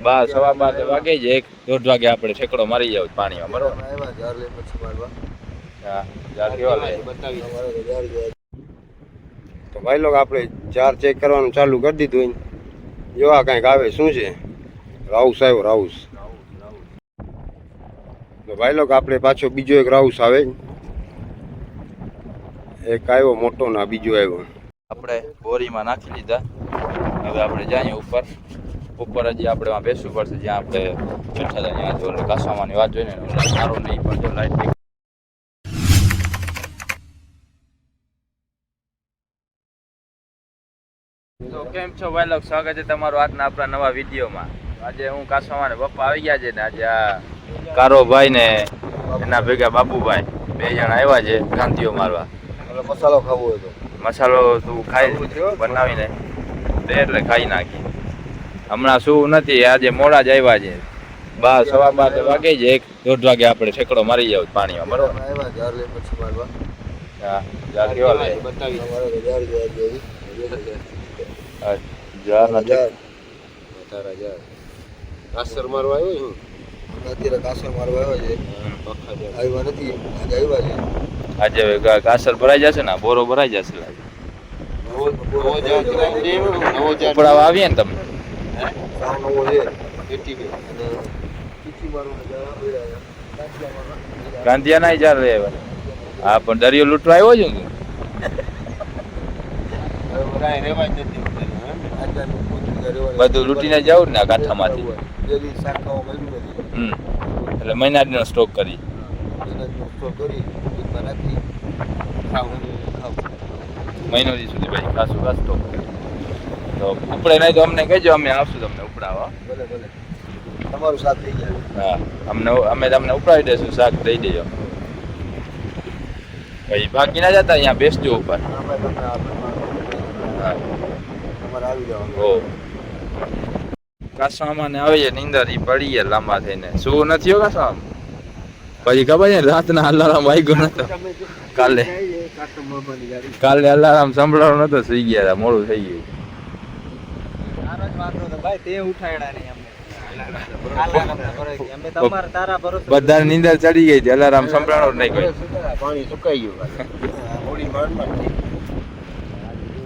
સવા 12 વાગે જ 1-1:30 વાગે આપણે ઠેકડો મારી જાવ પાણીમાં, બરોબર? હા, જાર કેવા લે તો ભાઈ લોકો આપણે જાર ચેક કરવાનું ચાલુ કરી દીધું. જો આ કંઈક આવે શું છે? રાઉસ આવ્યો, રાઉસ. તો ભાઈ લોકો આપણે પાછો બીજો એક રાઉસ આવે, એક આવ્યો મોટો ના બીજો આવ્યો. આપણે બોરીમાં નાખી લીધા. હવે આપણે જઈએ ઉપર હજી આપણે બેસવું પડશે, જ્યાં આપણે બેઠા હતા ત્યાં કાસામાની વાત જોઈને સારું નહીં પણ જો લાઈટ. તો કેમ છો ભાઈ લોકો, સ્વાગત છે તમારું આજના આપણા નવા વિડીયોમાં. આજે હું કાસામાને પપ્પા આવી ગયા છે ને આજે આ કારોભાઈ ને એના ભેગા બાબુભાઈ 2 જણા આવ્યા છે ગાંધીઓ મારવા. મસાલો ખાવો હતો, મસાલો તું ખાઈ બનાવીને દે એટલે ખાઈ નાખી. હમણાં શું નથી, આજે મોડા જ આવ્યા છે. સવા 12 વાગે જ 1-1:30 વાગે આપણે ઠેકડો મારી જાવ પાણીમાં, બરોબર? હા, જાર કેવા લે કાસર મારવા આવ્યો છું અત્યારે. કાસર મારવા આવ્યો છે, આવ્યા નથી આજે આવ્યા છે. આજે કાસર ભરાઈ જશે ને, બોરો ભરાઈ જશે. ઉપડાવા આવીએ ને તમે ગાંધિયા ના જાર રે. હા, પણ દરિયો લૂંટવા આવ્યો છું ને. બધું લૂંટીને જાવ ને કાંઠામાંથી. એટલે મહિનાનો સ્ટોક કરી મહિનો સુધી ભાઈ ખાસું ખાસ સ્ટોક કરી. તો ઉપડે નહીં તો અમને કહેજો, અમે આવશું તમને ઉપડાવવા. તમારું સાથ થઈ જાય. હા, અમે તમને ઉપડાવી દઈશું, શાક દઈ દેજો. ભાઈ બાકી ના જતા, અહીંયા બેસજો ઉપર. હા, કાસવામાં આવે છે નીંદર, ઈ પડીએ લાંબા થઈને. શું નથી હો કાસવામાં. પછી ખબર છે રાતના અલાર્મ વાગ્યો નતો કાલે અલાર્મ સંભળાવો નતો, સુઈ ગયા હતા, મોડું થઈ ગયું. બધા નીંદર ચડી ગઈ હતી, અલાર્મ સંભળાવો નહીં કોઈ. પાણી સુકાઈ ગયું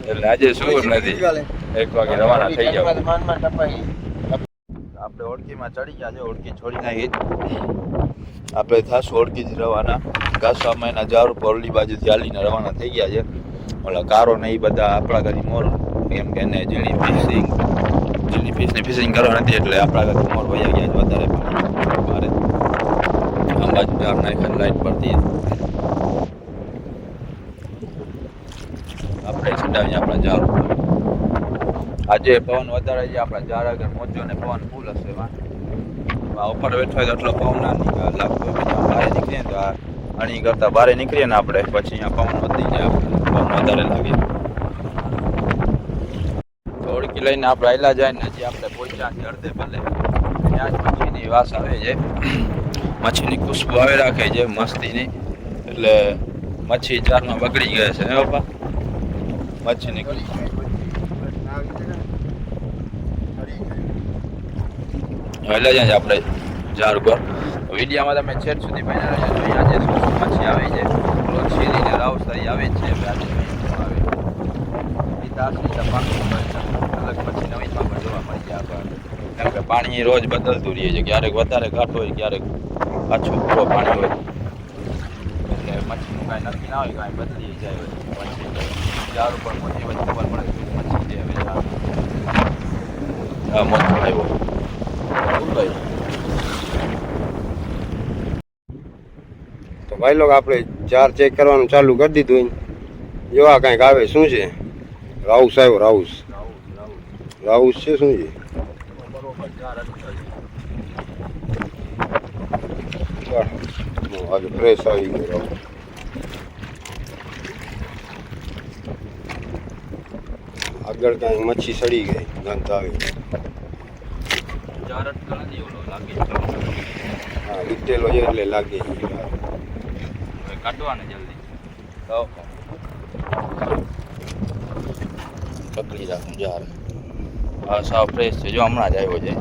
એટલે આજે શું નથી, 1 વાગે રવાના થઈ જાવ. આપણે ઓળખીમાં ચડી ગયા છે, ઓળખી છોડી નાખી. આપણે થાશું ઓળખી જ રવાના. કાસવામાં એના જાર ઉપર ઓલી બાજુથી હાલીને રવાના થઈ ગયા છે. ઓલા કારો ને એ બધા આપણા ઘરની મોર, એમ કે એને ઝીણી ફિશની ફિશિંગ કરવા નથી, એટલે આપણા ઘરની મોર વયા ગયા છે વધારે મારે. આમ બાજુ જાર નાખે લાઈટ પડતી. આપણે ચડાવીએ આપણા જાર ઉપર. આજે પવન વધારે છે, આપણા જાર આગળ મોજો ને પવન ફૂલ હશે. ઉપર બેઠો હોય તો એટલો પવન ના લાગતો હોય. બહાર નીકળીએ તો આ અણી કરતા બહાર નીકળીએ ને આપણે, પછી અહીંયા પવન વધી જાય, પવન વધારે લાગે. તો ઓળખી લઈને આપણે આયલા જાય ને હજી આપણે પહોંચ્યા છે અડધે પહેલે. ત્યાં જ મચ્છીની વાસ આવે છે, મચ્છીની ખુશ્બુ આવે રાખે છે મસ્તીની. એટલે મચ્છી જારમાં બગડી ગઈ છે હે પપ્પા. મચ્છી નીકળી એટલે જ આપણે જાર ઉપર વિડીયામાં તમે છેડ સુધી બન્યા રહેજો. આજે શું મચ્છી આવે છે, રોજ શેરીને રાવસારી આવે છે. આજે આવે અલગ મચ્છી નવી માં જોવા મળી જાય આપણને. કેમ કે પાણી રોજ બદલતું રહે છે, ક્યારેક વધારે ઘાટ હોય, ક્યારેક પાછું પૂરો પાણી હોય. એટલે મચ્છીનું કાંઈ નક્કી ના હોય, કાંઈ બદલી જાય. મચ્છી જાર ઉપર મોટી વચ્ચે ખબર પડે મચ્છી છે હવે. હા, મોટો આવ્યો. તો ભાઈ લોકો આપણે જાર ચેક કરવાનું ચાલુ કરી દીધું. જો આ કંઈક આવે શું છે? રાઉસ આવ્યો, રાઉસ. રાઉસ છે શું છે? આજે ફ્રેશ આવી ગયો રાઉસ. આગળ કાંઈ મચ્છી સડી ગઈ, ગંધ આવી. હા, લીટેલો છે એટલે લાગે. કાઢવાને જલ્દી પકડી રાખું જાર. હા સાવ ફ્રેશ છે જો હમણાં જ આવ્યો છે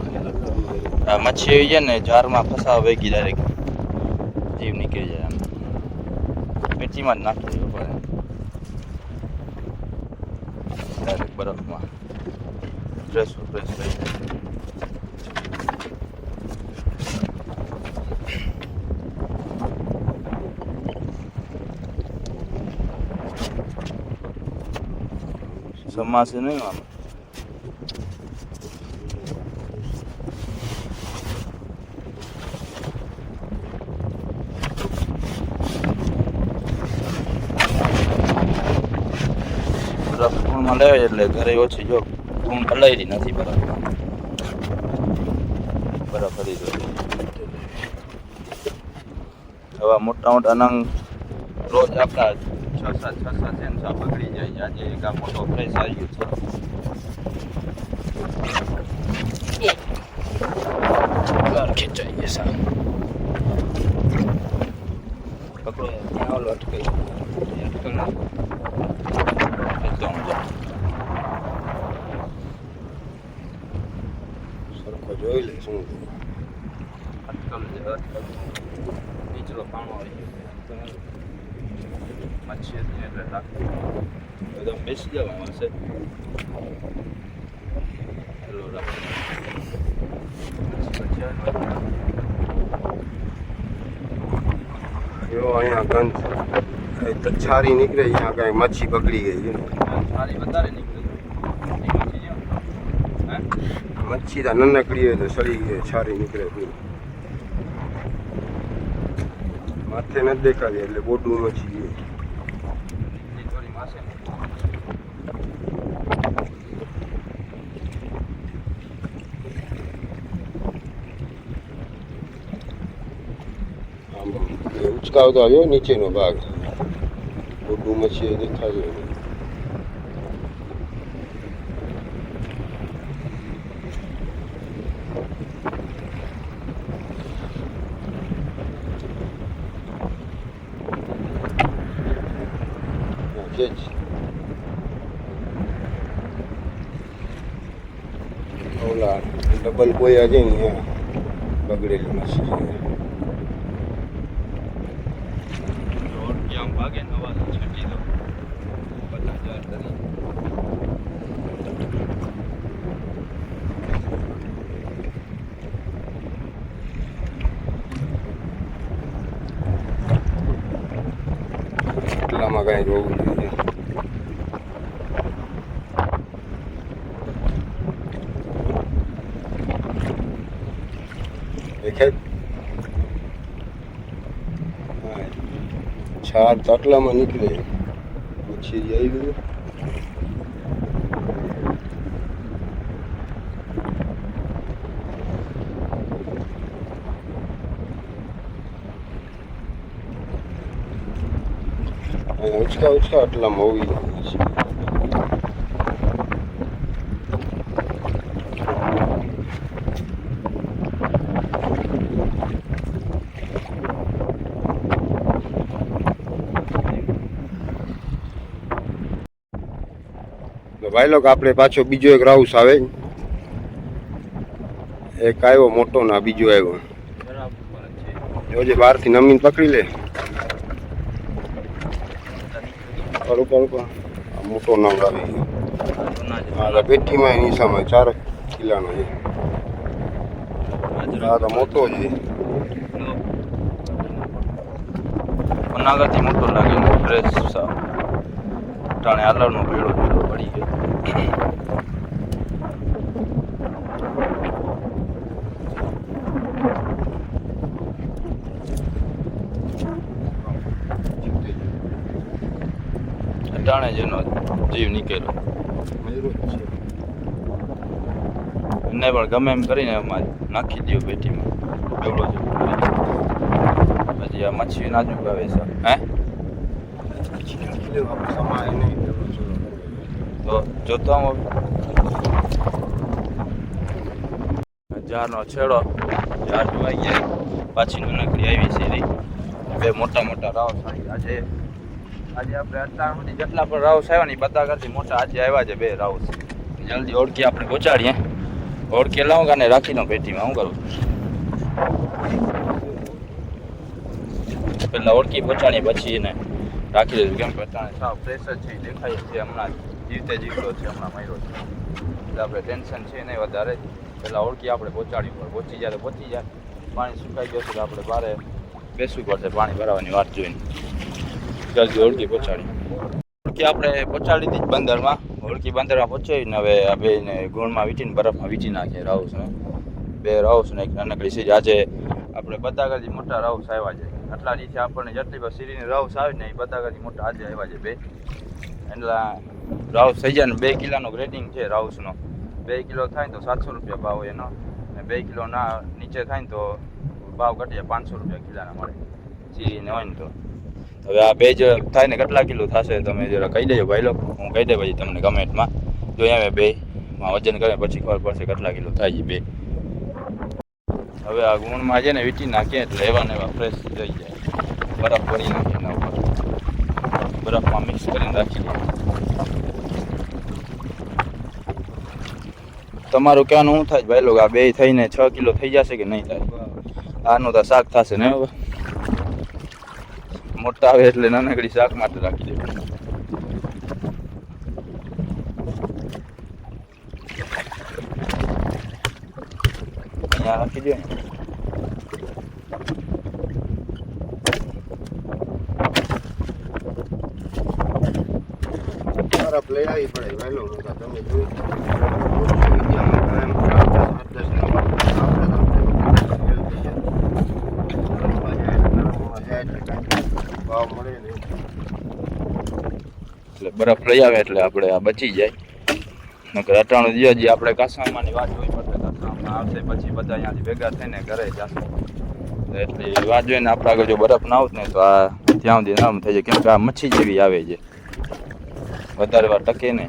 આ મચ્છી આવી જાય ને જારમાં ફસાવા ભેગી ડાયરેક્ટ જીવ નીકળી જાય આમ પેટીમાં જ નાખી દેવો પડે ડાયરેક્ટ બરફમાં ફ્રેશ થઈ જાય સમાસે નહીં આમ બરફ ફૂણમાં લેવાય એટલે ઘરે ઓછી જો ફૂણ હલાયેલી નથી બરફમાં બરફ હરી ગયો હવે મોટા નંગ રોજ આપણા 6-7 સેન્સા પકડી જાય આજે એક આ મોટો ફ્રેશ આવી ગયો છે ખેંચાઈ ગયા સા પકડો ત્યાં ઓલો અટકાઈ સરખો જોઈ લે શું અટકલ નીચલો પાણો આવી ગયો મચ્છી હતી એટલે રાખી એકદમ બેસી જવાનું હશે હેલો જો અહીંયા ગંધ છારી નીકળે અહીંયા કાંઈ મચ્છી પકડી ગઈ છે સારી વધારે નીકળી મચ્છી તો નનકડી હોય તો સડી ગઈ છારી નીકળે માથે નથી દેખાતી એટલે બોડું મચ્છી છે થોડી માસે ઉચકાવતો આવ્યો નીચેનો ભાગ બોડું મચ્છી દેખાય છે જ ઓલા ડબલ બોયા છે ને બગડેલી મચ્છી આમ ભાગે નવા છટી દો બધા જાર કરી એટલામાં કાંઈ જોવું જોઈએ દેખાય છાર તટલામાં નીકળે મચ્છી આવી ગયું ઉચકા આટલામાં હોવી છે ભાઈ લોકો આપણે પાછો બીજો એક રાઉસ આવે એક આવ્યો મોટો ના બીજો આવ્યો જોજે બહારથી નમીને પકડી લે ઉપર આ મોટો નામ આવી ગયો હા પેટીમાં એની સામે 4 કિલોનો છે આ તો મોટો છે પનાગરથી મોટો લાગે ફ્રેશ સાવ ટાણે આલરનો ભેળો પડી ગયો ટાણે જેનો જીવ નીકળ્યો એને પણ ગમે એમ કરીને એમાં નાખી દો પેટીમાં એવડો જ પછી આ મચ્છી નાજુક આવે છે હે તો જોતો આમ જારનો છેડો જાર જોવાઈ ગયા પાછી નનકડી આવી છે બે મોટા રાવ આજે આપણે અત્યાર સુધી જેટલા પણ રાઉસ આવ્યા ને બધા કરતી મોટા આજે આવ્યા છે બે રાઉસ જલ્દી ઓળખી આપણે પહોંચાડીએ. ઓળખી લાવું કાને રાખી દઉં પેટીમાં. શું કરું? પેલા ઓળખી પહોંચાડીએ પછી એને રાખી દઈશું. કેમ કે અત્યારે સાવ પ્રેશર છે, દેખાય છે હમણાં જીવતે જીવતો છે, હમણાં માર્યો છે એટલે આપણે ટેન્શન છે નહીં વધારે. પેલા ઓળખી આપણે પહોંચાડી ઉપર પહોંચી જાય તો પહોંચી જાય. પાણી સુકાઈ જશે તો આપણે બહાર બેસવું પડશે પાણી ભરાવાની વાત જોઈને. જલ્દી ઓળખી પહોંચાડી. ઓળખી આપણે પહોંચાડી દીધી બંદરમાં. ઓળખી બંદરમાં પહોંચાડીને હવે આ બેને ગુણમાં વીંટીને બરફમાં વીંટી નાખીએ રાઉસને. બે રાઉસને એક નાનકડી સીજ. આજે આપણે બતાગરથી મોટા રાઉસ આવ્યા છે. આટલા દિવસે આપણને જેટલી પણ સીરીની રાઉસ આવે ને એ બતાગરથી મોટા આજે આવ્યા છે બે. એટલા રાઉસ થઈ જાય ને 2 કિલોનો ગ્રેડિંગ છે રાઉસનો. 2 કિલો થાય ને તો 700 રૂપિયા ભાવ એનો, ને 2 કિલો ના નીચે થાય ને તો ભાવ ઘટી જાય, 500 રૂપિયા કિલોના મળે સીરીને હોય ને તો. હવે આ બે જ થાય ને કેટલા કિલો થશે તમે જરા કહી દેજો ભાઈ લોકો. હું કહી દે પછી તમને કમેન્ટમાં. જો અમે બેમાં વજન કરે પછી ખબર પડશે કેટલા કિલો થાય છે બે. હવે આ ગુણમાં છે ને વીંટી નાખીએ એટલે એવા ને એવા ફ્રેશ થઈ જાય. બરફ ભરી નાખીએ એના ઉપર, બરફમાં મિક્સ કરીને રાખી દઈએ. તમારું કહેવાનું શું થાય ભાઈ લોકો? આ બે થઈને 6 કિલો થઈ જશે કે નહીં થાય? આનું તો શાક થશે ને હવે મોટા આવે એટલે નાનકડી શાક માટે રાખી દે. અહીંયા રાખી દે. બરફ લઈ આવી પડે વહેલો તમે જોઈ. એટલે બરફ લઈ આવે એટલે આપણે આ બચી જાય. નકર અટાણું જે આપણે કાસામાની વાત જોઈ પડશે. કાસામાં આવશે પછી બધા અહીંયાથી ભેગા થઈને ઘરે જશે. એટલે વાત જોઈને આપણે આગળ જો બરફ ના આવત ને તો આ ત્યાં સુધી નરમ થઈ જાય. કેમ કે આ મચ્છી જેવી આવે છે, વધારે વાર ટકે ને.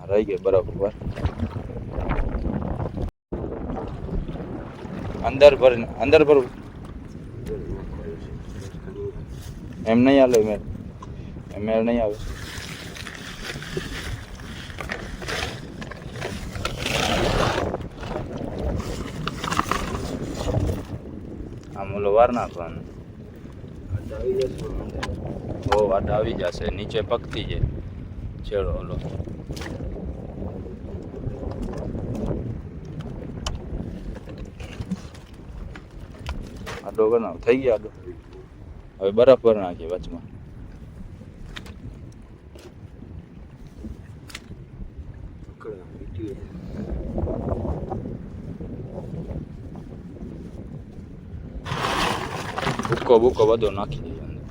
રહી ગઈ બરફ ઉપર. અંદર ભર એમ નહીં હાલે. મેળ નહીં આવે. આમ ઓલો વાર નાખવાનું. વાટ આવી જશે. નીચે પકતી છે છેડો ઓલો. આડો બનાવ થઈ ગયા આડો. હવે બરફ ભર નાખીએ વચમાં. ભૂકો બધો નાખી દઈએ અંદર.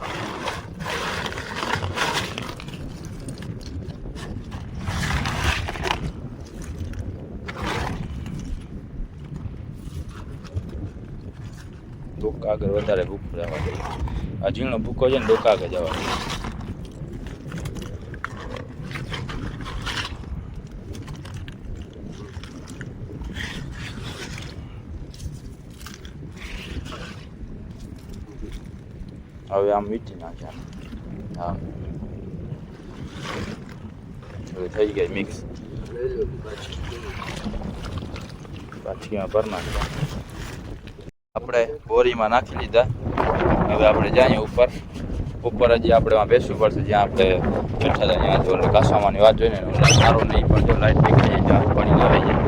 ડોકા આગળ વધારે ભૂકો જવા દઈએ. આ ઝીણો ભૂકો છે ને ડોકા આગળ જવા દઈએ. હવે આમ વીંટી નાખ્યા. હા હવે થઈ ગઈ મિક્સ. પાછીમાં ભર નાખ્યા. આપણે બોરીમાં નાખી લીધા. હવે આપણે જઈએ ઉપર. હજી આપણે બેસવું પડશે જ્યાં આપણે બેઠા હતા ત્યાં. તો કાસામાની વાત જોઈને સારો નહીં પણ જો લાઈટ નીકળી જાય જ્યાં પાણી ના રહી જાય.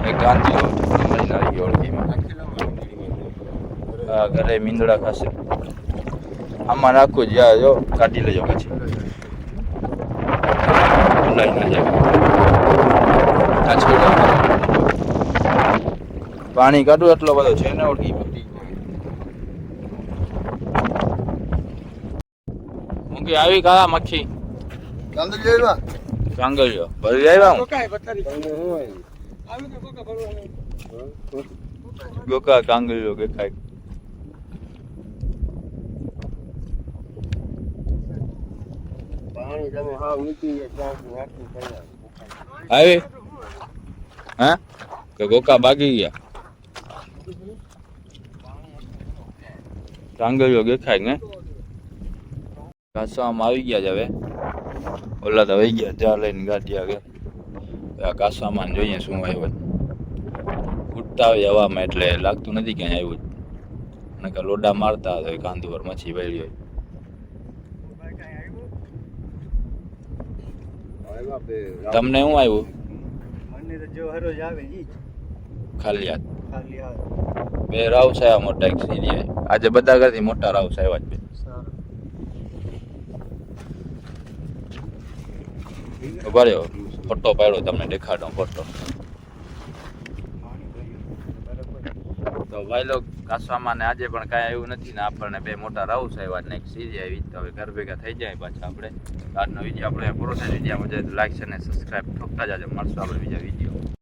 એક ગાંધી મળીને આવી ગયો ઓળખીમાં. હા ઘરે મીંદડા ખાશે. આમાં નાખું જ્યાં જો કાઢી લેજો પછી લઈ ના જાય. પાણી કાઢું એટલો બધો છે ને ઓળખી. હું કે આવી કા મચ્છી કાંગળિયો ભરી આવ્યા. ગોકા કાંગળિયો કે ખાય. આવી હા કે ગોકા બાગી ગયા. કાંગરીઓ દેખાય ને કાસવામાં આવી ગયા છે હવે ઓલા તો વહી ગયા જા લઈને ગાડી આગળ આ કાસવામાં જોઈએ શું આવ્યું ઉડતા હોય હવામાં એટલે લાગતું નથી ક્યાંય આવ્યું અને કે લોડા મારતા હોય કાંદુ પર મચ્છી વળી હોય તમને શું આવ્યું મને તો જો હરોજ આવે ઈ જ ખાલી હાથ ખાલી હાથ બે રાઉસ આવ્યા મોટા એક સીધી આજે બધા કરતી મોટા રાઉસ આવ્યા જ બે સારું ઉભા રહ્યો ફોટો પાડ્યો તમને દેખાડો ફોટો તો ભાઈ લોક કાસવામાં ને આજે પણ કાંઈ આવ્યું નથી ને આપણને બે મોટા રાઉસ આવ્યા ને એક સીધી આવી તો હવે ઘર ભેગા થઈ જાય પાછા આપણે આજનો વિડીયો આપણે પૂરો થાય વિડીયો મજા લાઈક છે ને સબસ્ક્રાઈબ ઠોકતા જાજો મળશું આપણે બીજા વિડીયો